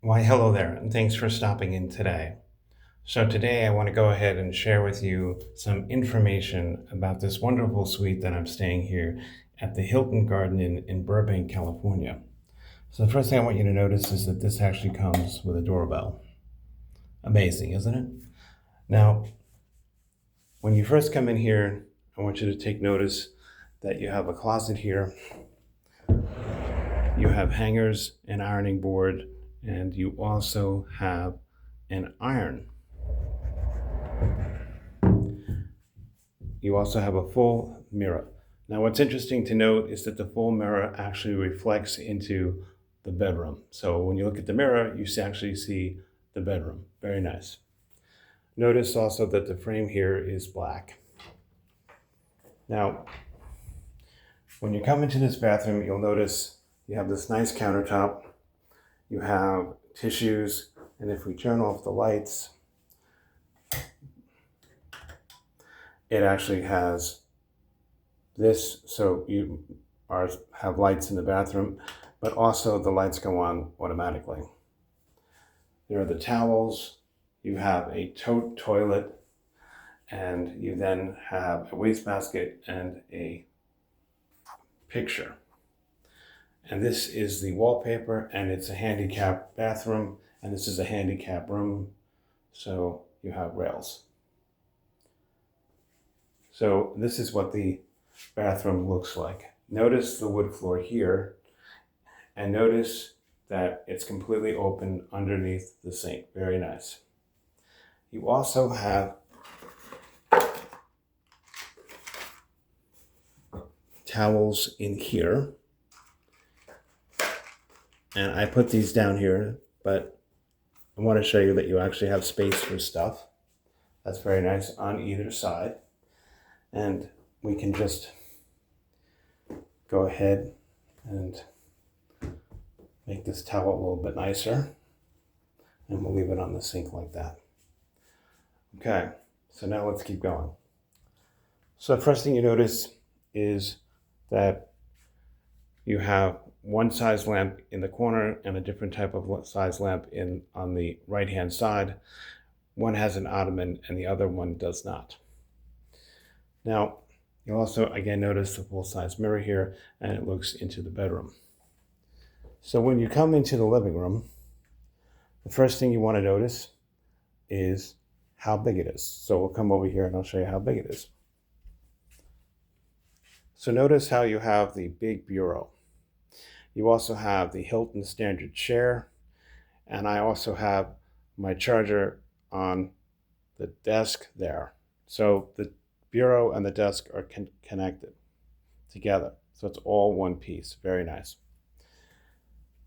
Why, hello there, and thanks for stopping in today. So, today I want to go ahead and share with you some information about this wonderful suite that I'm staying here at the Hilton Garden Inn in Burbank, California. So, the first thing I want you to notice is that this actually comes with a doorbell. Amazing, isn't it? Now, when you first come in here, I want you to take notice that you have a closet here, you have hangers, an ironing board, and you also have an iron. You also have a full mirror. Now, what's interesting to note is that the full mirror actually reflects into the bedroom. So when you look at the mirror, you actually see the bedroom. Very nice. Notice also that the frame here is black. Now, when you come into this bathroom, you'll notice you have this nice countertop. You have tissues, and if we turn off the lights, it actually has this, so you have lights in the bathroom, but also the lights go on automatically. There are the towels, you have a toilet, and you then have a wastebasket and a picture. And this is the wallpaper, and it's a handicap bathroom, and this is a handicap room, so you have rails. So this is what the bathroom looks like. Notice the wood floor here, and notice that it's completely open underneath the sink. Very nice. You also have towels in here, and I put these down here, but I want to show you that you actually have space for stuff. That's very nice on either side. And we can just go ahead and make this towel a little bit nicer, and we'll leave it on the sink like that. Okay, so now let's keep going. So the first thing you notice is that you have one size lamp in the corner and a different type of size lamp on the right hand side. One has an ottoman and the other one does not. Now, you'll also again notice the full-size mirror here, and it looks into the bedroom. So when you come into the living room, the first thing you want to notice is how big it is. So we'll come over here and I'll show you how big it is. So notice how you have the big bureau. You also have the Hilton standard chair, and I also have my charger on the desk there. So the bureau and the desk are connected together. So it's all one piece. Very nice.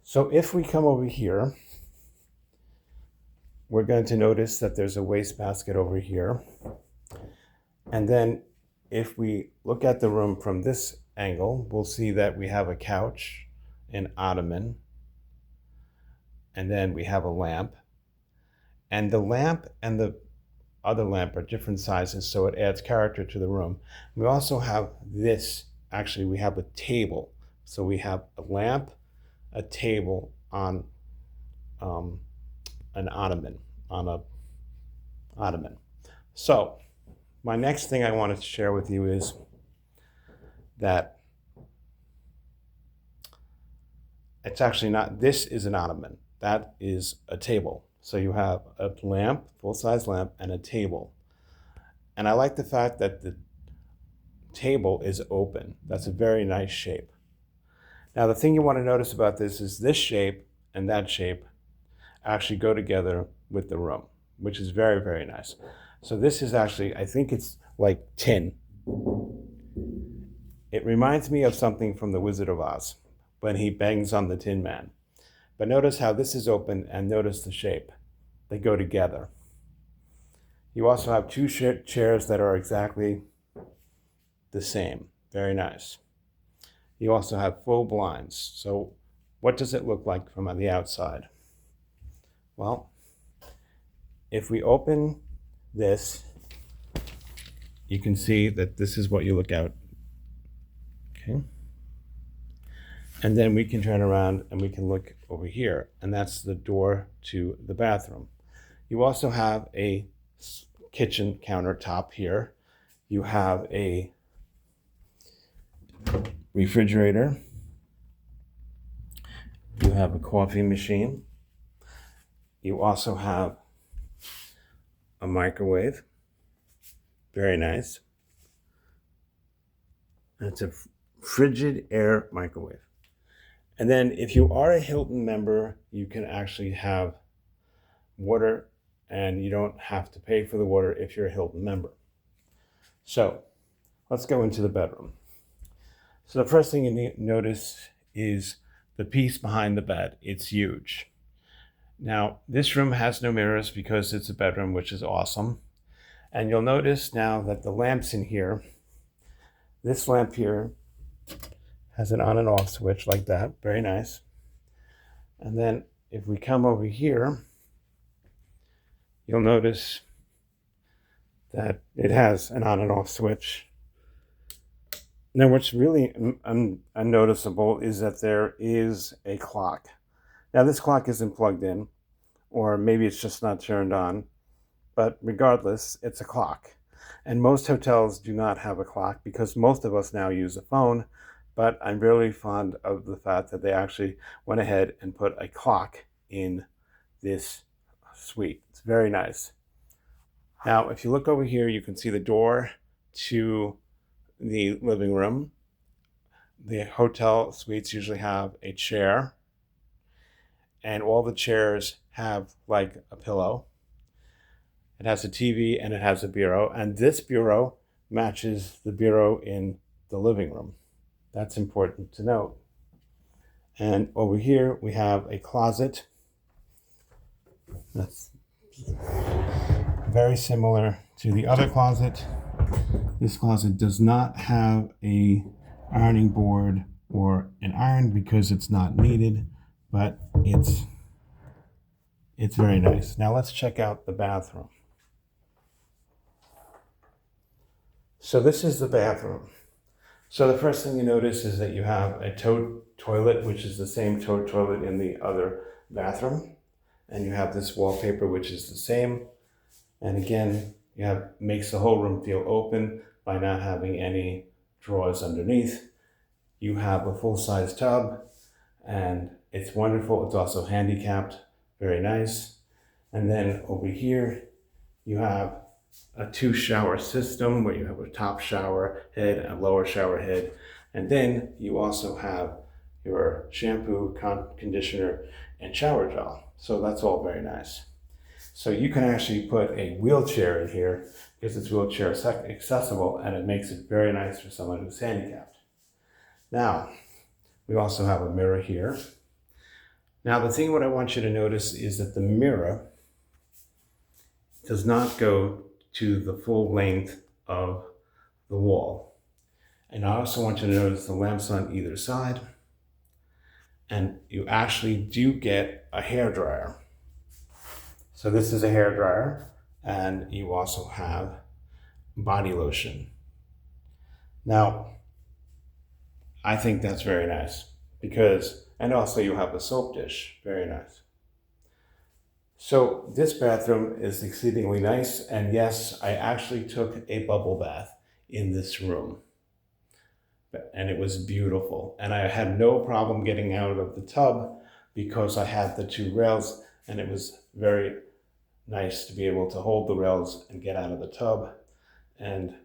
So if we come over here, we're going to notice that there's a wastebasket over here. And then if we look at the room from this angle, we'll see that we have a couch, an ottoman, and then we have a lamp. And the lamp and the other lamp are different sizes, so it adds character to the room. We also have this, actually we have a table. So we have a lamp, a table on an ottoman, So my next thing I wanted to share with you is that it's actually not, this is an ottoman, that is a table. So you have a lamp, full-size lamp, and a table. And I like the fact that the table is open. That's a very nice shape. Now the thing you want to notice about this is this shape and that shape actually go together with the room, which is very, very nice. So this is actually, I think it's like tin. It reminds me of something from The Wizard of Oz when he bangs on the Tin Man. But notice how this is open, and notice the shape. They go together. You also have two chairs that are exactly the same. Very nice. You also have full blinds. So what does it look like from on the outside? Well, if we open this, you can see that this is what you look out. Okay. And then we can turn around and we can look over here, and that's the door to the bathroom. You also have a kitchen countertop here. You have a refrigerator. You have a coffee machine. You also have a microwave. Very nice. It's a frigid air microwave. And then if you are a Hilton member, you can actually have water, and you don't have to pay for the water if you're a Hilton member. So let's go into the bedroom. So the first thing you notice is the piece behind the bed. It's huge. Now, this room has no mirrors because it's a bedroom, which is awesome. And you'll notice now that the lamps in here, this lamp here has an on and off switch like that. Very nice. And then if we come over here, you'll notice that it has an on and off switch. Now, what's really unnoticeable is that there is a clock. Now, this clock isn't plugged in, or maybe it's just not turned on, but regardless, it's a clock. And most hotels do not have a clock because most of us now use a phone, but I'm really fond of the fact that they actually went ahead and put a clock in this suite. It's very nice. Now, if you look over here, you can see the door to the living room. The hotel suites usually have a chair, and all the chairs have like a pillow. It has a TV and it has a bureau, and this bureau matches the bureau in the living room. That's important to note. And over here we have a closet. That's very similar to the other closet. This closet does not have a ironing board or an iron because it's not needed, but it's very nice. Now let's check out the bathroom. So this is the bathroom. So the first thing you notice is that you have a toilet, which is the same toilet in the other bathroom. And you have this wallpaper, which is the same. And again, makes the whole room feel open by not having any drawers underneath. You have a full-size tub, and it's wonderful. It's also handicapped, very nice. And then over here, you have a 2-shower system where you have a top shower head and a lower shower head. And then you also have your shampoo, conditioner, and shower gel. So that's all very nice. So you can actually put a wheelchair in here because it's wheelchair accessible, and it makes it very nice for someone who's handicapped. Now, we also have a mirror here. Now, the thing what I want you to notice is that the mirror does not go to the full length of the wall. And I also want you to notice the lamps on either side. And you actually do get a hairdryer. So this is a hairdryer, and you also have body lotion. Now, I think that's very nice and also you have a soap dish, very nice. So this bathroom is exceedingly nice, and yes, I actually took a bubble bath in this room. And it was beautiful. And I had no problem getting out of the tub because I had the 2 rails, and it was very nice to be able to hold the rails and get out of the tub. And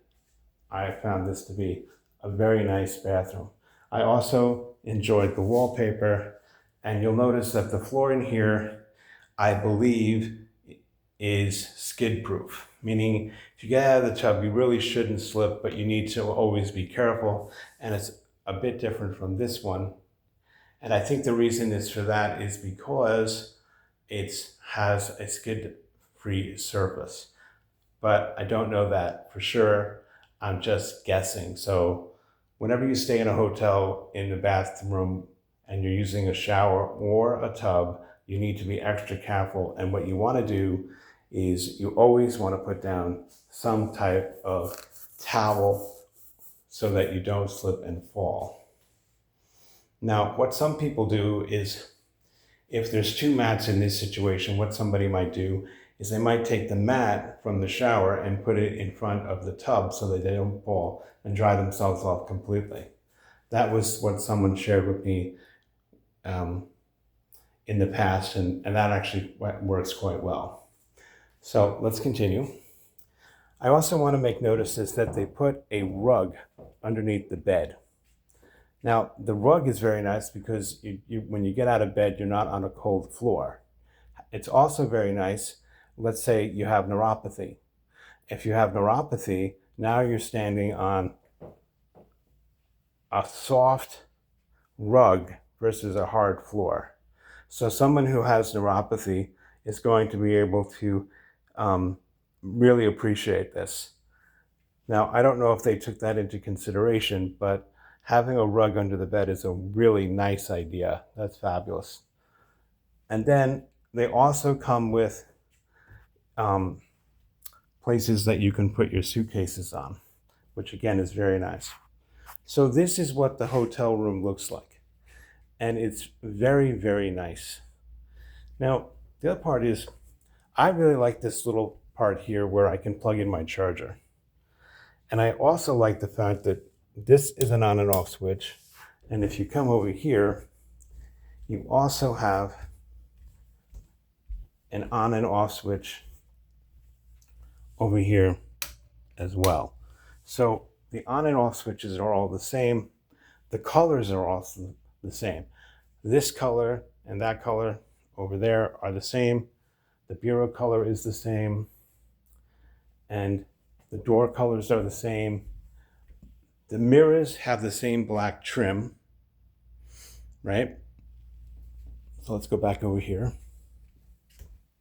I found this to be a very nice bathroom. I also enjoyed the wallpaper, and you'll notice that the floor in here, I believe, is skid proof, meaning if you get out of the tub, you really shouldn't slip, but you need to always be careful. And it's a bit different from this one. And I think the reason is for that is because it has a skid-free surface. But I don't know that for sure. I'm just guessing. So whenever you stay in a hotel in the bathroom and you're using a shower or a tub, you need to be extra careful. And what you want to do is you always want to put down some type of towel so that you don't slip and fall. Now, what some people do is, if there's two mats in this situation, what somebody might do is they might take the mat from the shower and put it in front of the tub so that they don't fall and dry themselves off completely. That was what someone shared with me in the past, and that actually works quite well. So let's continue. I also want to make notice that they put a rug underneath the bed. Now, the rug is very nice because when you get out of bed, you're not on a cold floor. It's also very nice, let's say you have neuropathy. If you have neuropathy, now you're standing on a soft rug versus a hard floor. So someone who has neuropathy is going to be able to really appreciate this. Now, I don't know if they took that into consideration, but having a rug under the bed is a really nice idea. That's fabulous. And then they also come with places that you can put your suitcases on, which again is very nice. So this is what the hotel room looks like. And it's very, very nice. Now, the other part is, I really like this little part here where I can plug in my charger. And I also like the fact that this is an on and off switch. And if you come over here, you also have an on and off switch over here as well. So the on and off switches are all the same. The colors are also the same. This color and that color over there are the same. The bureau color is the same. And the door colors are the same. The mirrors have the same black trim, right? So let's go back over here.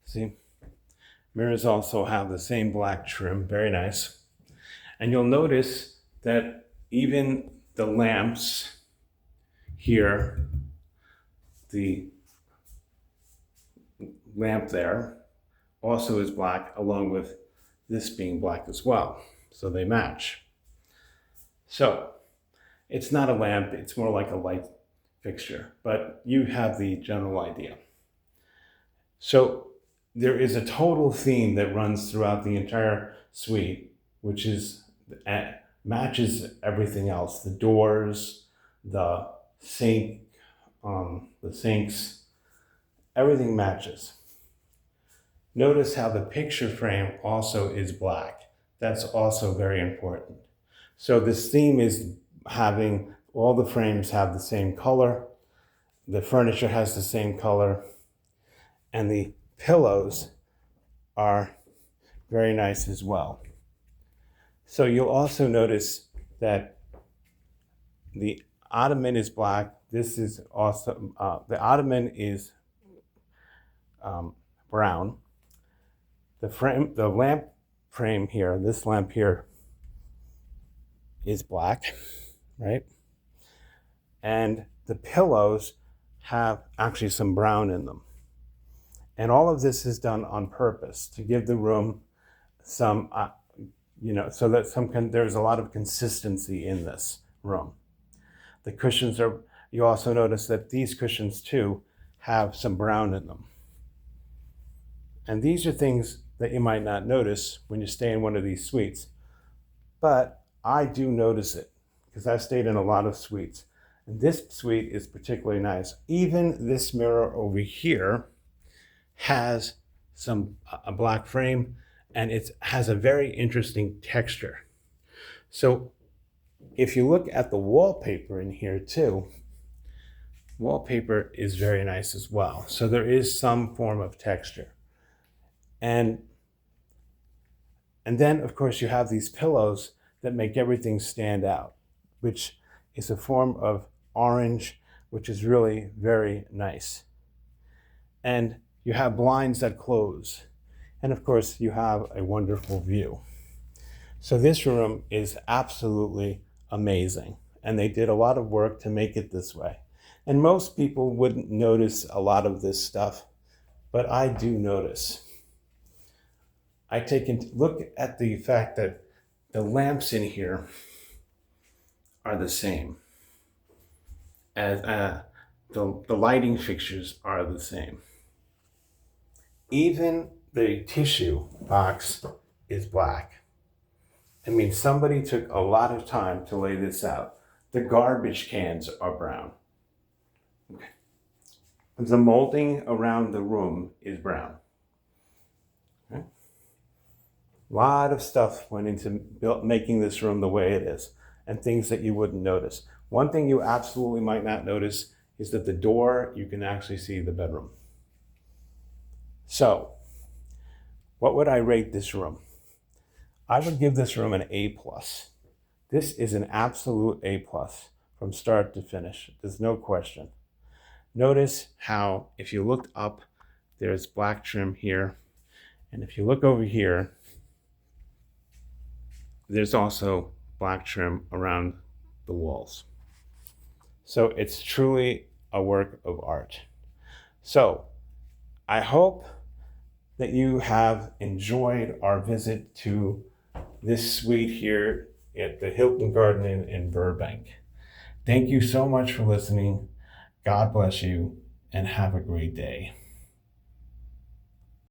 See? Mirrors also have the same black trim, very nice. And you'll notice that even the lamps here, the lamp there also is black, along with this being black as well. So they match. So it's not a lamp, it's more like a light fixture, but you have the general idea. So there is a total theme that runs throughout the entire suite, which is matches everything else. The doors, the sink, the sinks, everything matches. Notice how the picture frame also is black. That's also very important. So this theme is having all the frames have the same color, the furniture has the same color, and the pillows are very nice as well. So you'll also notice that the ottoman is black. This is also, the ottoman is brown. The lamp frame here, this lamp here, is black, right? And the pillows have actually some brown in them. And all of this is done on purpose to give the room some, so that there's a lot of consistency in this room. The cushions you also notice that these cushions too have some brown in them. And these are things that you might not notice when you stay in one of these suites. But I do notice it because I've stayed in a lot of suites. And this suite is particularly nice. Even this mirror over here has a black frame, and it has a very interesting texture. So if you look at the wallpaper in here too, wallpaper is very nice as well. So there is some form of texture. And then, of course, you have these pillows that make everything stand out, which is a form of orange, which is really very nice. And you have blinds that close. And of course, you have a wonderful view. So this room is absolutely amazing. And they did a lot of work to make it this way. And most people wouldn't notice a lot of this stuff, but I do notice. I take a look at the fact that the lamps in here are the same. as the lighting fixtures are the same. Even the tissue box is black. I mean, somebody took a lot of time to lay this out. The garbage cans are brown. Okay. The molding around the room is brown. Okay. A lot of stuff went into making this room the way it is, and things that you wouldn't notice. One thing you absolutely might not notice is that the door, you can actually see the bedroom. So, what would I rate this room? I would give this room an A+. This is an absolute A+ from start to finish. There's no question. Notice how if you looked up, there's black trim here. And if you look over here, there's also black trim around the walls. So it's truly a work of art. So I hope that you have enjoyed our visit to this suite here at the Hilton Garden Inn in Burbank. Thank you so much for listening. God bless you and have a great day.